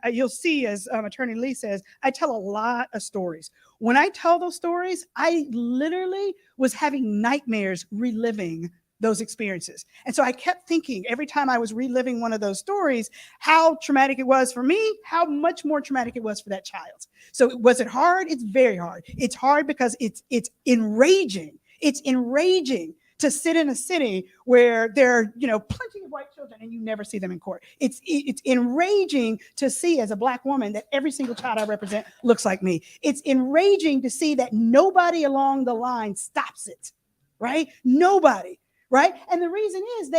you'll see, as Attorney Lee says, I tell a lot of stories. When I tell those stories, I literally was having nightmares reliving those experiences. And so I kept thinking every time I was reliving one of those stories, how traumatic it was for me, how much more traumatic it was for that child. So was it hard? It's very hard. It's hard because it's enraging. It's enraging to sit in a city where there are, plenty of white children and you never see them in court. It's enraging to see, as a Black woman, that every single child I represent looks like me. It's enraging to see that nobody along the line stops it, right? Nobody, right? And the reason is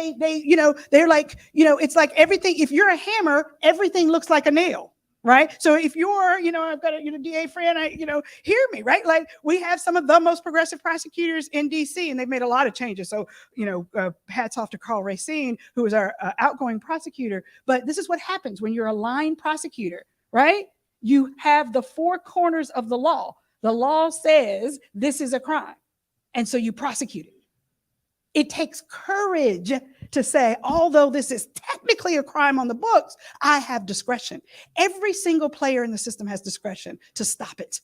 they're like, it's like everything. If you're a hammer, everything looks like a nail. Right. So if you're, I've got a DA friend, hear me, right? Like we have some of the most progressive prosecutors in DC, and they've made a lot of changes. So, hats off to Carl Racine, who is our outgoing prosecutor. But this is what happens when you're a line prosecutor, right? You have the four corners of the law. The law says this is a crime. And so you prosecute it. It takes courage to say, although this is technically a crime on the books, I have discretion. Every single player in the system has discretion to stop it.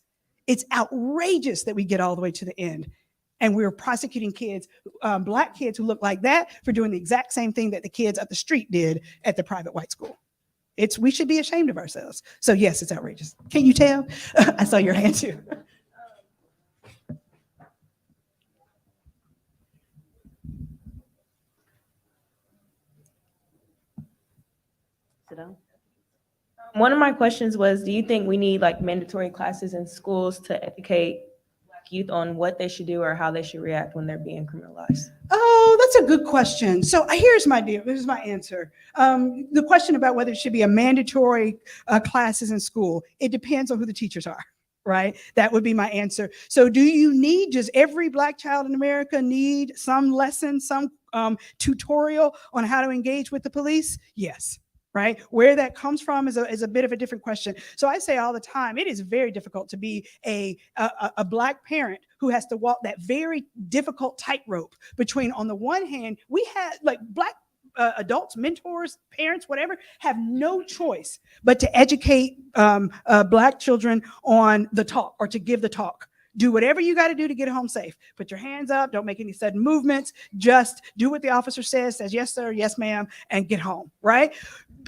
It's outrageous that we get all the way to the end. And we're prosecuting kids, Black kids who look like that, for doing the exact same thing that the kids up the street did at the private white school. We should be ashamed of ourselves. So yes, it's outrageous. Can you tell? I saw your hand too. Sit down. One of my questions was, do you think we need like mandatory classes in schools to educate Black youth on what they should do or how they should react when they're being criminalized? Oh, that's a good question. So here's my deal. This is my answer. The question about whether it should be a mandatory classes in school, it depends on who the teachers are, right? That would be my answer. So do you need, does every Black child in America need some lesson, some tutorial on how to engage with the police? Yes. Right? Where that comes from is a bit of a different question. So I say all the time, it is very difficult to be a Black parent who has to walk that very difficult tightrope between, on the one hand, we had like Black adults, mentors, parents, whatever, have no choice but to educate Black children on the talk, or to give the talk. Do whatever you got to do to get home safe. Put your hands up. Don't make any sudden movements. Just do what the officer says yes, sir, yes, ma'am, and get home, right?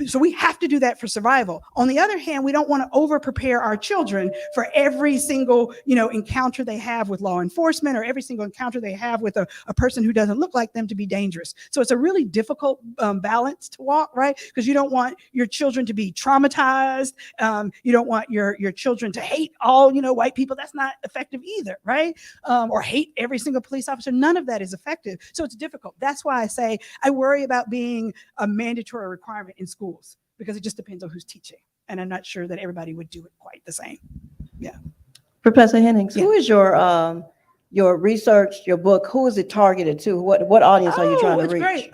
So we have to do that for survival. On the other hand, we don't want to over prepare our children for every single, encounter they have with law enforcement, or every single encounter they have with a person who doesn't look like them to be dangerous. So it's a really difficult balance to walk, right? Because you don't want your children to be traumatized. You don't want your children to hate all, white people. That's not effective either, right? Or hate every single police officer. None of that is effective. So it's difficult. That's why I say I worry about being a mandatory requirement in schools, because it just depends on who's teaching. And I'm not sure that everybody would do it quite the same. Yeah. Professor Hennings, Yeah. who is your research, your book, who is it targeted to? What audience are you trying to it's reach? Great.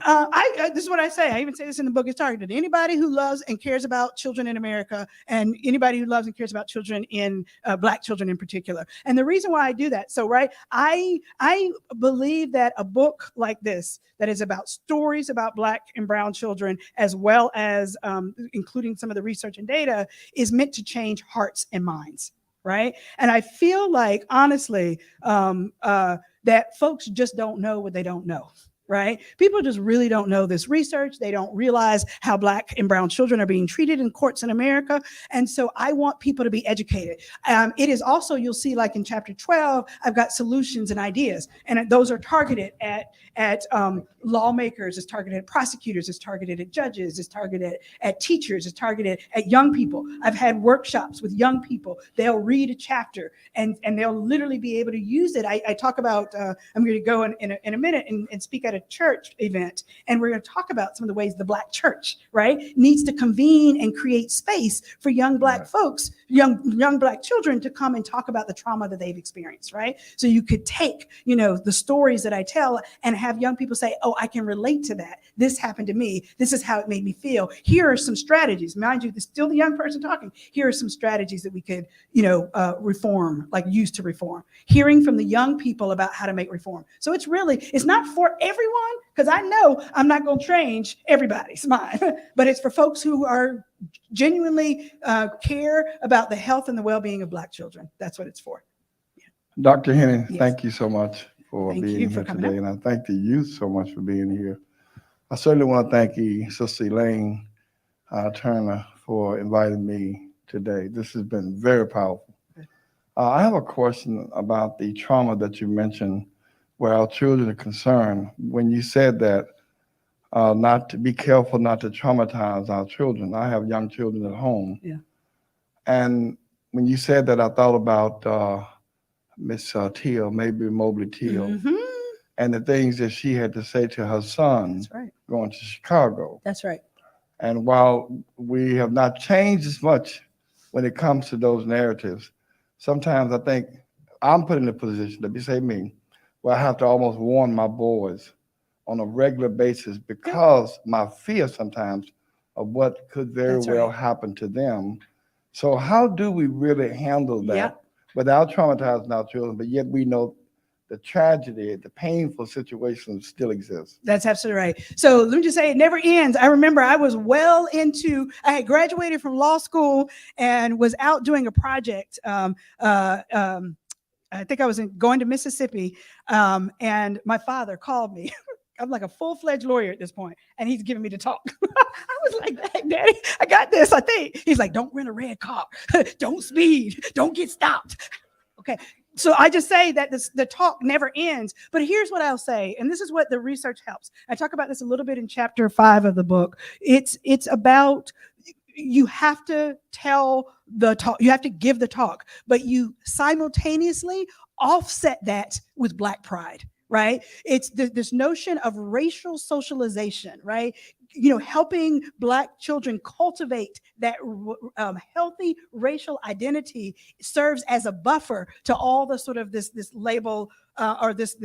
This is what I say. I even say this in the book. It's targeted to anybody who loves and cares about children in America, and anybody who loves and cares about children in Black children in particular. And the reason why I do that, so right, I believe that a book like this, that is about stories about Black and brown children, as well as including some of the research and data, is meant to change hearts and minds. Right. And I feel like, honestly, that folks just don't know what they don't know. Right? People just really don't know this research. They don't realize how Black and brown children are being treated in courts in America. And so I want people to be educated. It is also, you'll see, like in chapter 12, I've got solutions and ideas. And those are targeted at lawmakers, it's targeted at prosecutors, it's targeted at judges, it's targeted at teachers, it's targeted at young people. I've had workshops with young people. They'll read a chapter and they'll literally be able to use it. I talk about, I'm going to go in a minute and speak at a church event, and we're going to talk about some of the ways the Black church, right, needs to convene and create space for young Black folks, young Black children, to come and talk about the trauma that they've experienced, right? So you could take, the stories that I tell and have young people say, oh, I can relate to that. This happened to me. This is how it made me feel. Here are some strategies. Mind you, it's still the young person talking. Here are some strategies that we could, reform, like use to reform. Hearing from the young people about how to make reform. So it's not for everyone, because I know I'm not going to change everybody's mind, but it's for folks who are genuinely care about the health and the well-being of Black children. That's what it's for. Dr. Henning, Yes. thank you so much for Thank being you for here coming today, and I thank the youth so much for being here. I certainly want to thank you, Sister Elaine Turner, for inviting me today. This has been very powerful. I have a question about the trauma that you mentioned, where our children are concerned. When you said that, not to be careful not to traumatize our children. I have young children at home. Yeah. And when you said that, I thought about Miss Teal, maybe Mobley Teal, Mhm. and the things that she had to say to her son That's right. going to Chicago. That's right. And while we have not changed as much when it comes to those narratives, sometimes I think I'm put in a position, let me say me, where I have to almost warn my boys on a regular basis, because my fear sometimes of what could very That's well right. happen to them So how do we really handle that Yep. without traumatizing our children, but yet we know the tragedy, the painful situations still exist? That's absolutely right. So let me just say, it never ends. I remember I had graduated from law school and was out doing a project. I think I was going to Mississippi, and my father called me. I'm like a full-fledged lawyer at this point, and he's giving me the talk. I was like, hey, Daddy, I got this, I think. He's like, don't rent a red car. Don't speed. Don't get stopped. Okay. So I just say that the talk never ends. But here's what I'll say, and this is what the research helps. I talk about this a little bit in chapter 5 of the book. It's about, you have to tell the talk, you have to give the talk, but you simultaneously offset that with Black pride, right? It's this notion of racial socialization, right? Helping Black children cultivate that healthy racial identity serves as a buffer to all the sort of this label or this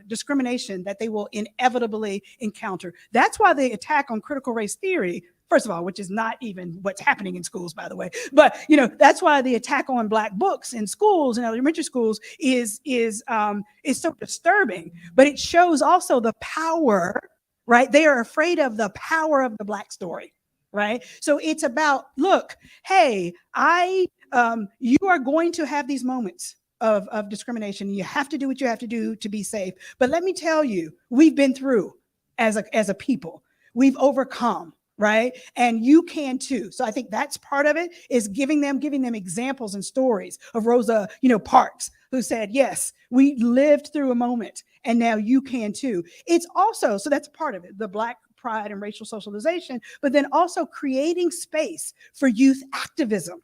discrimination that they will inevitably encounter. That's why the attack on critical race theory, first of all, which is not even what's happening in schools, by the way, but that's why the attack on Black books in schools and elementary schools is so disturbing. But it shows also the power. Right? They are afraid of the power of the Black story, right? So it's about, look, hey, you are going to have these moments of discrimination. You have to do what you have to do to be safe. But let me tell you, we've been through as a people. We've overcome, right? And you can too. So I think that's part of it, is giving them examples and stories of Rosa, Parks, who said, yes, we lived through a moment and now you can too. It's also, so that's part of it, the Black pride and racial socialization, but then also creating space for youth activism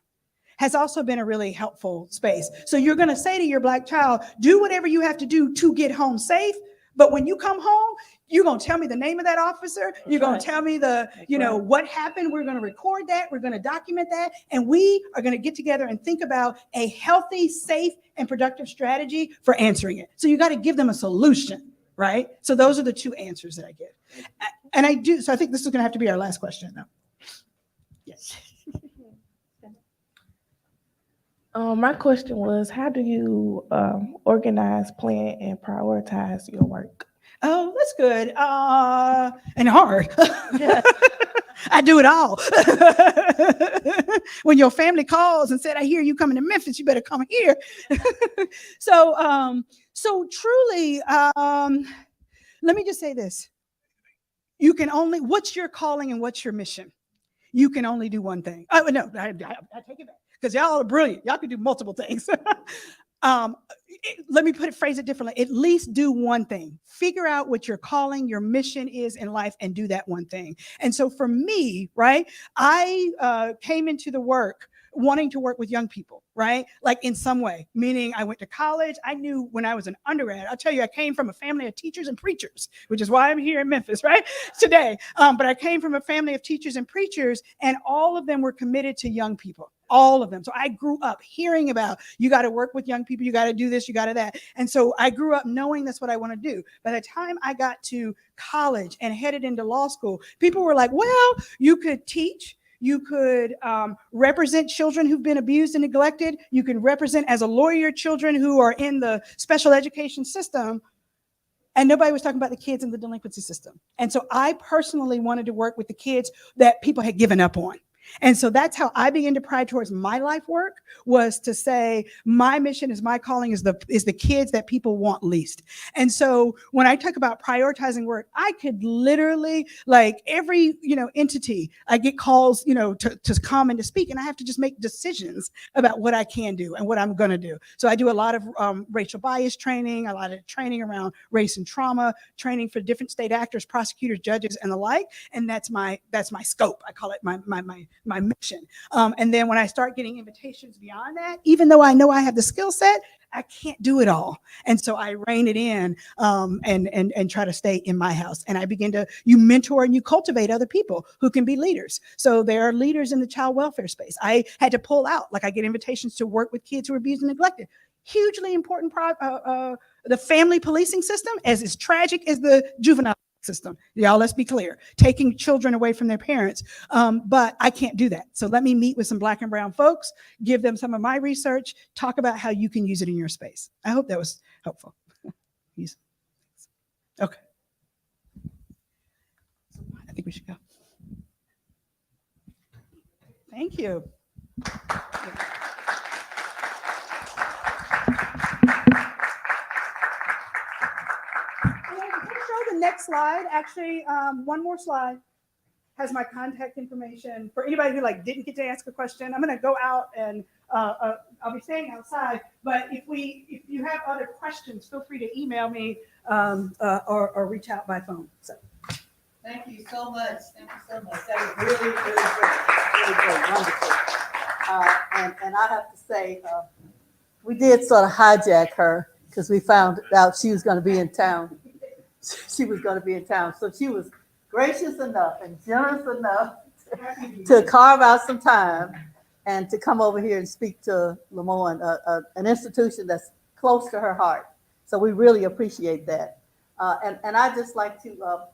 has also been a really helpful space. So you're going to say to your Black child, do whatever you have to do to get home safe. But when you come home, you're going to tell me the name of that officer. You're going to tell me what happened. We're going to record that. We're going to document that. And we are going to get together and think about a healthy, safe, and productive strategy for answering it. So you got to give them a solution, right? So those are the two answers that I give. And I do. So I think this is going to have to be our last question now. Yes. My question was, how do you organize, plan, and prioritize your work? Oh, that's good. And hard. I do it all. When your family calls and said, I hear you coming to Memphis, you better come here. So truly, let me just say this. What's your calling and what's your mission? You can only do one thing. Oh, no, I take it back. Because y'all are brilliant. Y'all can do multiple things. Let me phrase it differently. At least do one thing. Figure out what your calling, your mission is in life, and do that one thing. And so for me, right, I came into the work wanting to work with young people, right? Like in some way, meaning I went to college. I knew when I was an undergrad, I'll tell you, I came from a family of teachers and preachers, which is why I'm here in Memphis, right, today. But I came from a family of teachers and preachers, and all of them were committed to young people. All of them. So I grew up hearing about, you got to work with young people, you got to do this, you got to that. And so I grew up knowing that's what I want to do. By the time I got to college and headed into law school, people were like, well, you could teach, you could represent children who've been abused and neglected, you can represent as a lawyer children who are in the special education system. And nobody was talking about the kids in the delinquency system. And so I personally wanted to work with the kids that people had given up on. And so that's how I began to pride towards my life work, was to say my mission is, my calling is the kids that people want least. And so when I talk about prioritizing work, I could literally, like every entity, I get calls to come and to speak, and I have to just make decisions about what I can do and what I'm going to do. So I do a lot of racial bias training, a lot of training around race and trauma, training for different state actors, prosecutors, judges, and the like. And that's my scope. I call it my mission. And then when I start getting invitations beyond that, even though I know I have the skill set, I can't do it all. And so I rein it in and try to stay in my house. And I begin to, you mentor and you cultivate other people who can be leaders. So there are leaders in the child welfare space. I had to pull out, like I get invitations to work with kids who are abused and neglected. Hugely important, the family policing system, as tragic as the juvenile system. Y'all, let's be clear, taking children away from their parents. But I can't do that. So let me meet with some Black and brown folks, give them some of my research, talk about how you can use it in your space. I hope that was helpful. Okay. I think we should go. Thank you. Show the next slide. Actually, one more slide has my contact information for anybody who didn't get to ask a question. I'm going to go out and I'll be staying outside. But if you have other questions, feel free to email me or reach out by phone. So. Thank you so much. Thank you so much. That was really, really great, wonderful. And I have to say, we did sort of hijack her because we found out she was going to be in town. She was going to be in town, so she was gracious enough and generous enough to carve out some time and to come over here and speak to LeMoyne, an institution that's close to her heart. So we really appreciate that. And I just like to.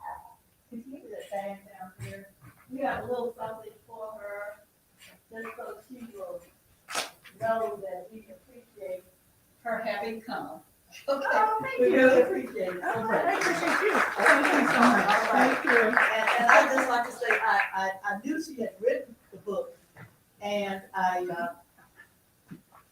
Can you put that bag down here? We have a little something for her, just so she will know that we appreciate her having come. Okay. Oh, thank you. We really appreciate it. So much. I appreciate you. Thank you so much. Thank you. And I just like to say, I knew she had written the book, and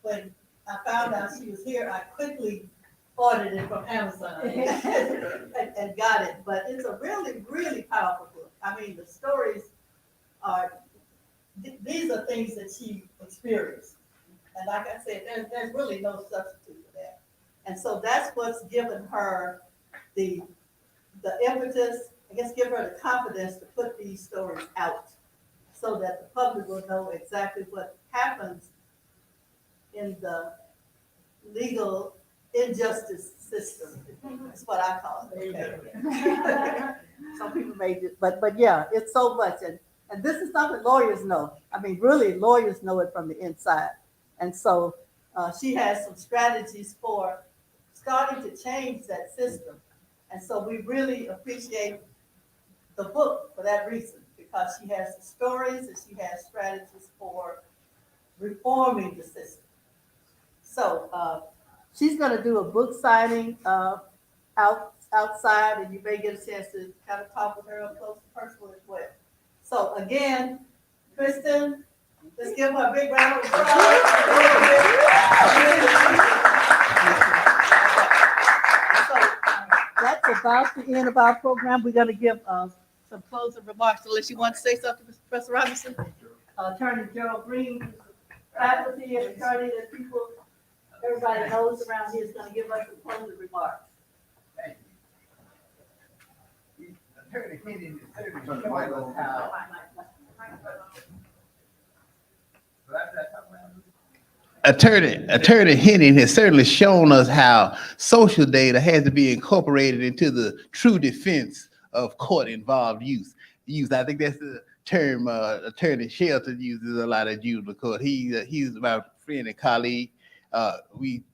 when I found out she was here, I quickly ordered it from Amazon and got it. But it's a really, really powerful book. I mean, the stories are, these are things that she experienced. And like I said, there's really no substitute for that. And so that's what's given her the impetus, I guess, give her the confidence to put these stories out so that the public will know exactly what happens in the legal injustice system. That's what I call it. Okay. Some people made it, but yeah, it's so much. And this is something lawyers know. I mean, really, lawyers know it from the inside. And so she has some strategies for starting to change that system. And so we really appreciate the book for that reason, because she has the stories and she has strategies for reforming the system. So she's going to do a book signing outside, and you may get a chance to kind of talk with her up close and personal as well. So again, Kristen, let's give her a big round of applause. So that's about the end of our program. We're going to give some closing remarks, unless you want to say something, Professor Robinson. Attorney Gerald Green, faculty and attorney that people, everybody knows around here, is going to give us some closing remarks. Thank you. Attorney Henning is certainly showing us how. Attorney Henning has certainly shown us how social data has to be incorporated into the true defense of court-involved youth. I think that's the term Attorney Shelton uses a lot of juvenile court. He's my friend and colleague. We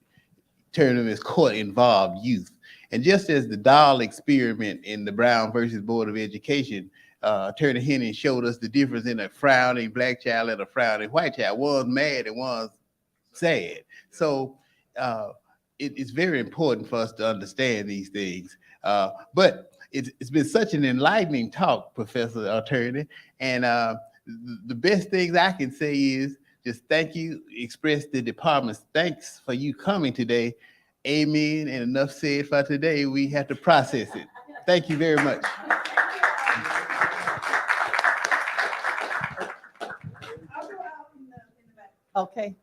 term them as court-involved youth. And just as the doll experiment in the Brown versus Board of Education, Attorney Henning showed us the difference in a frowning black child and a frowning white child. One's mad and one's sad. So it's very important for us to understand these things. But it's been such an enlightening talk, Professor Attorney. And the best things I can say is just thank you, express the department's thanks for you coming today. Amen. And enough said for today. We have to process it. Thank you very much. Okay.